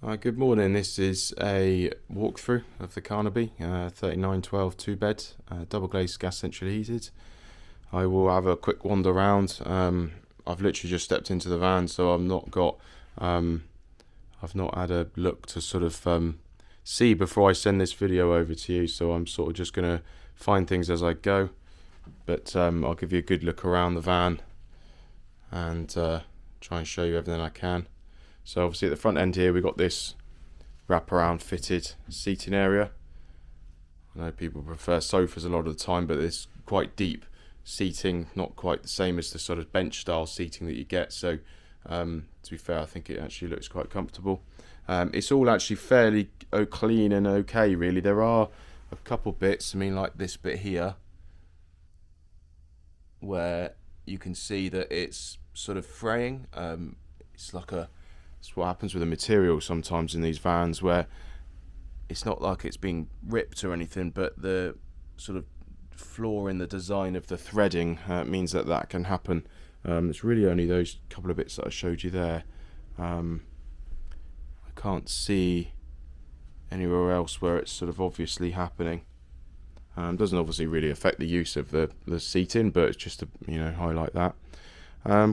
Good morning. This is a walkthrough of the Carnaby 3912 two-bed, double glazed gas centrally heated. I will have a quick wander around. I've literally just stepped into the van, so I've not had a look to sort of see before I send this video over to you. So I'm sort of just gonna find things as I go, but I'll give you a good look around the van and try and show you everything I can. So obviously at the front end here we've got this wraparound fitted seating area. I know people prefer sofas a lot of the time, but it's quite deep seating, not quite the same as the sort of bench style seating that you get. So to be fair, I think it actually looks quite comfortable. It's all actually fairly clean and okay really. There are a couple bits, I mean like this bit here, where you can see that it's sort of fraying. It's what happens with the material sometimes in these vans, where it's not like it's being ripped or anything, but the sort of flaw in the design of the threading means that can happen. It's really only those couple of bits that I showed you there. I can't see anywhere else where it's sort of obviously happening. Doesn't obviously really affect the use of the seating, but it's just to highlight that.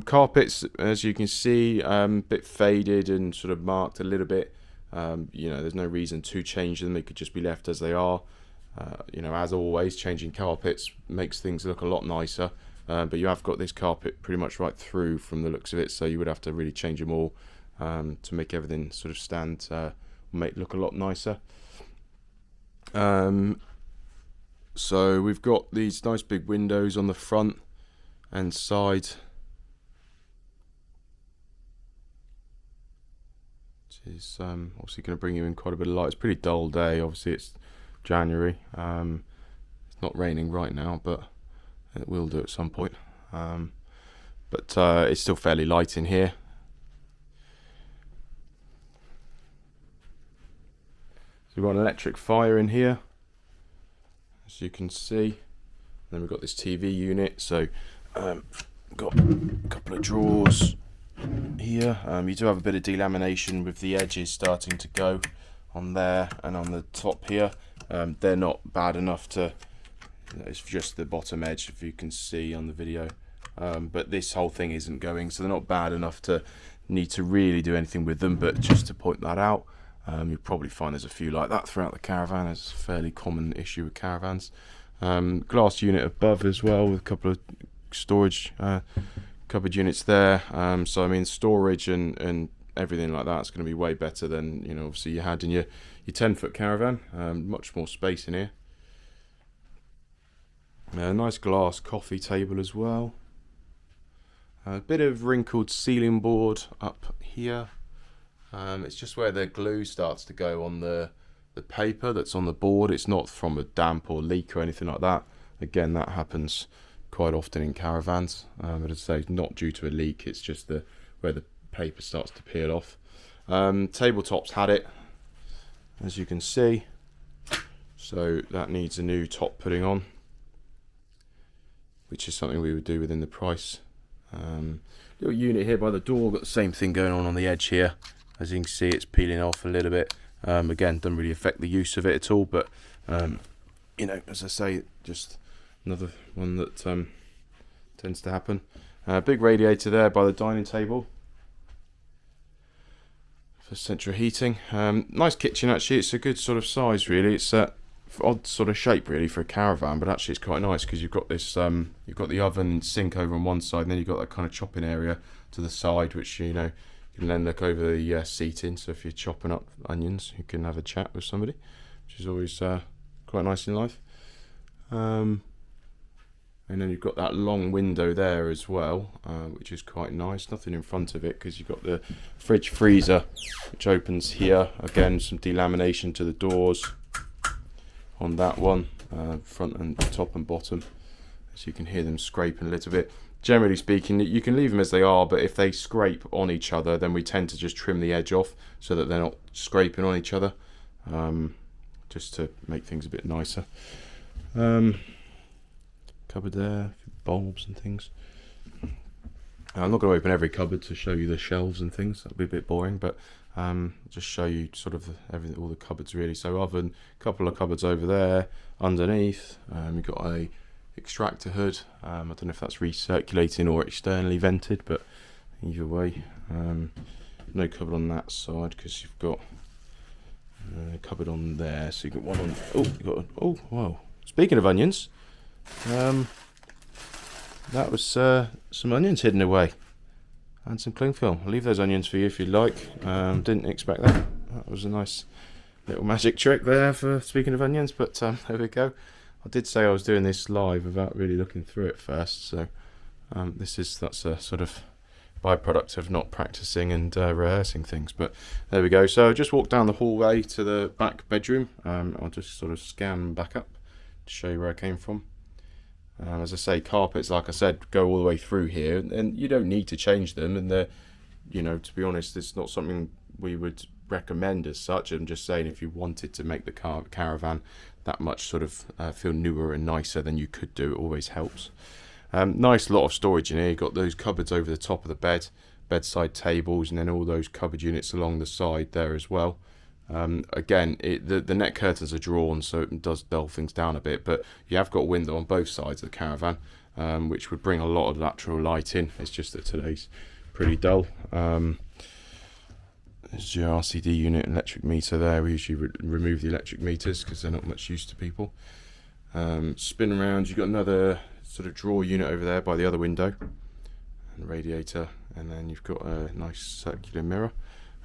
Carpets, as you can see, bit faded and sort of marked a little bit. There's no reason to change them. They could just be left as they are. As always, changing carpets makes things look a lot nicer. But you have got this carpet pretty much right through from the looks of it, so you would have to really change them all to make everything sort of stand, look a lot nicer. So we've got these nice big windows on the front and side. Is obviously going to bring you in quite a bit of light. It's a pretty dull day, obviously it's January. It's not raining right now, but it will do at some point. But it's still fairly light in here. So we've got an electric fire in here, as you can see. Then we've got this TV unit, so got a couple of drawers here. You do have a bit of delamination with the edges starting to go on there and on the top here. They're not bad enough to, it's just the bottom edge if you can see on the video, but this whole thing isn't going, so they're not bad enough to need to really do anything with them, but just to point that out. You'll probably find there's a few like that throughout the Caravan. It's a fairly common issue with Caravans. Glass unit above as well with a couple of storage cupboard units there. So I mean storage and everything like that's going to be way better than obviously you had in your 10-foot Caravan. Much more space in here. Nice glass coffee table as well. A bit of wrinkled ceiling board up here. It's just where the glue starts to go on the paper that's on the board. It's not from a damp or leak or anything like that. Again, that happens quite often in Caravans, but as I say, not due to a leak. It's just where the paper starts to peel off. Tabletops had it, as you can see, so that needs a new top putting on, which is something we would do within the price. Little unit here by the door, got the same thing going on the edge here. As you can see, it's peeling off a little bit. Again, doesn't really affect the use of it at all, but as I say, just another one that tends to happen. Big radiator there by the dining table for central heating. Nice kitchen actually. It's a good sort of size really. It's odd sort of shape really for a Caravan, but actually it's quite nice because you've got this you've got the oven and sink over on one side, and then you've got that kind of chopping area to the side, which you can then look over the seating. So if you're chopping up onions, you can have a chat with somebody, which is always quite nice in life. And then you've got that long window there as well, which is quite nice. Nothing in front of it because you've got the fridge freezer, which opens here. Again, some delamination to the doors on that one, front and top and bottom, so you can hear them scraping a little bit. Generally speaking, you can leave them as they are, but if they scrape on each other, then we tend to just trim the edge off so that they're not scraping on each other, just to make things a bit nicer. Cupboard there, bulbs and things. I'm not going to open every cupboard to show you the shelves and things. That'd be a bit boring, but Just show you sort of everything, all the cupboards really. So oven, couple of cupboards over there. Underneath, we've got a extractor hood. I don't know if that's recirculating or externally vented, but either way, no cupboard on that side because you've got a cupboard on there. So you've got one on. Oh, you got. Oh, wow. Speaking of onions, that was some onions hidden away. And some cling film. I'll leave those onions for you if you like. Didn't expect that. That was a nice little magic trick there for speaking of onions, but there we go. I did say I was doing this live without really looking through it first, so that's a sort of byproduct of not practicing and rehearsing things. But there we go. So I just walked down the hallway to the back bedroom. I'll just sort of scan back up to show you where I came from. As I say, carpets, like I said, go all the way through here, and you don't need to change them. And they're, to be honest, it's not something we would recommend as such. I'm just saying, if you wanted to make the Caravan that much sort of feel newer and nicer, then you could do. It always helps. Nice lot of storage in here. You've got those cupboards over the top of the bed, bedside tables, and then all those cupboard units along the side there as well. Again, the net curtains are drawn, so it does dull things down a bit, but you have got a window on both sides of the Caravan, which would bring a lot of natural light in. It's just that today's pretty dull. There's your RCD unit and electric meter there. We usually remove the electric meters because they're not much use to people. Spin around, you've got another sort of drawer unit over there by the other window, and radiator, and then you've got a nice circular mirror.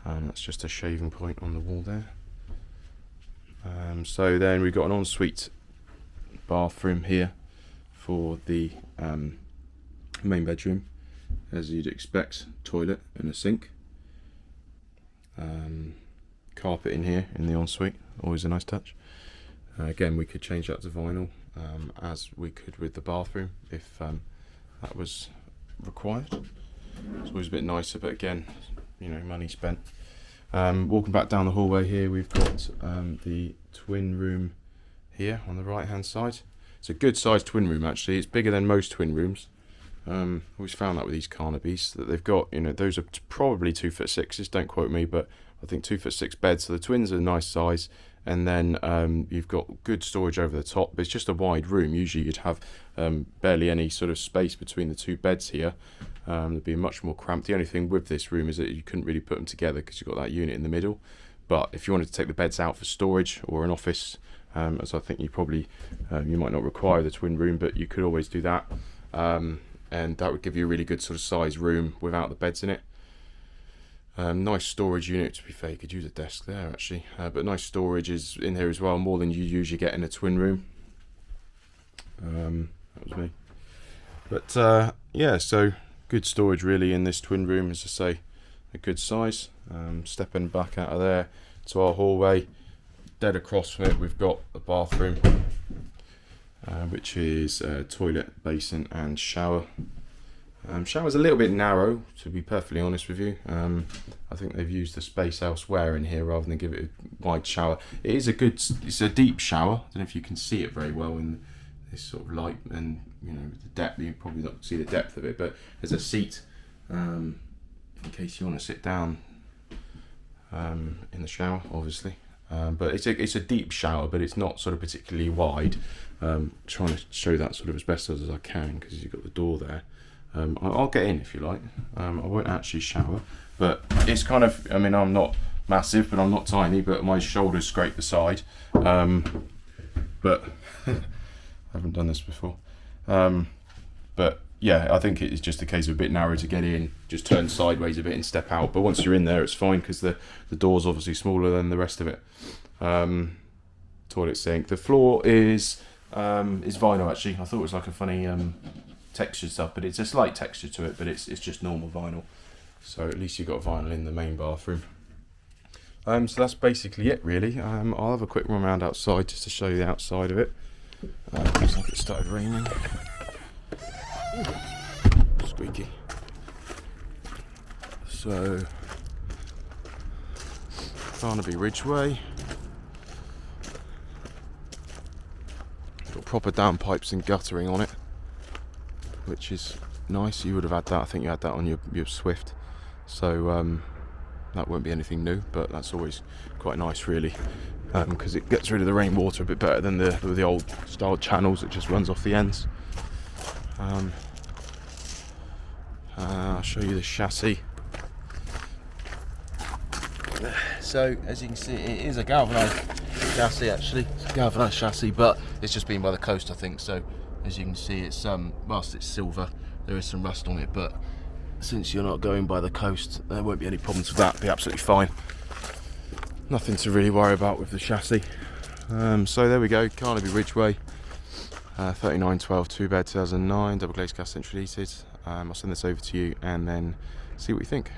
That's just a shaving point on the wall there. So then we've got an ensuite bathroom here for the main bedroom, as you'd expect. Toilet and a sink. Carpet in here in the ensuite, always a nice touch. Again, we could change that to vinyl, as we could with the bathroom if that was required. It's always a bit nicer, but again, money spent. Walking back down the hallway here, we've got the twin room here on the right hand side. It's a good sized twin room actually. It's bigger than most twin rooms. Always found that with these Carnabys, that they've got, those are probably 2'6". Don't quote me, but I think 2'6" beds. So the twins are a nice size, and then you've got good storage over the top. But it's just a wide room. Usually you'd have barely any sort of space between the two beds here. There'd be much more cramped. The only thing with this room is that you couldn't really put them together because you've got that unit in the middle. But if you wanted to take the beds out for storage or an office, as I think you probably you might not require the twin room, but you could always do that. And that would give you a really good sort of size room without the beds in it. Nice storage unit, to be fair. You could use a desk there actually, but nice storage is in here as well, more than you usually get in a twin room. That was me. But yeah, so good storage really in this twin room, as I say, a good size. Stepping back out of there to our hallway, dead across from it we've got the bathroom, which is toilet, basin and shower. Shower's a little bit narrow, to be perfectly honest with you. I think they've used the space elsewhere in here rather than give it a wide shower. It's a deep shower. I don't know if you can see it very well in this sort of light, and the depth, you probably not see the depth of it, but there's a seat in case you want to sit down in the shower, obviously. But it's a deep shower, but it's not sort of particularly wide. Trying to show that sort of as best as I can because you've got the door there. I'll get in if you like. I won't actually shower, but it's kind of, I'm not massive, but I'm not tiny, but my shoulders scrape the side. But I haven't done this before. But yeah, I think it's just a case of a bit narrow to get in, just turn sideways a bit and step out. But once you're in there, it's fine because the door's obviously smaller than the rest of it. Toilet sink. The floor is vinyl actually. I thought it was like a funny texture stuff, but it's a slight texture to it, but it's just normal vinyl. So at least you've got vinyl in the main bathroom. So that's basically it really. I'll have a quick run around outside just to show you the outside of it. Looks like it started raining. Ooh, squeaky. So Carnaby Ridgeway. Got proper downpipes and guttering on it, which is nice. You would have had that. I think you had that on your Swift. So that won't be anything new, but that's always quite nice really, because it gets rid of the rainwater a bit better than the old style channels that just runs off the ends. I'll show you the chassis. So as you can see, it is a galvanised chassis actually. It's a galvanised chassis, but it's just been by the coast, I think. So as you can see, it's whilst it's silver, there is some rust on it, but since you're not going by the coast, there won't be any problems with that. It'll be absolutely fine. Nothing to really worry about with the chassis. So there we go, Carnaby Ridgeway, 3912 2-bed 2009, double glazed gas central heated. I'll send this over to you and then see what you think.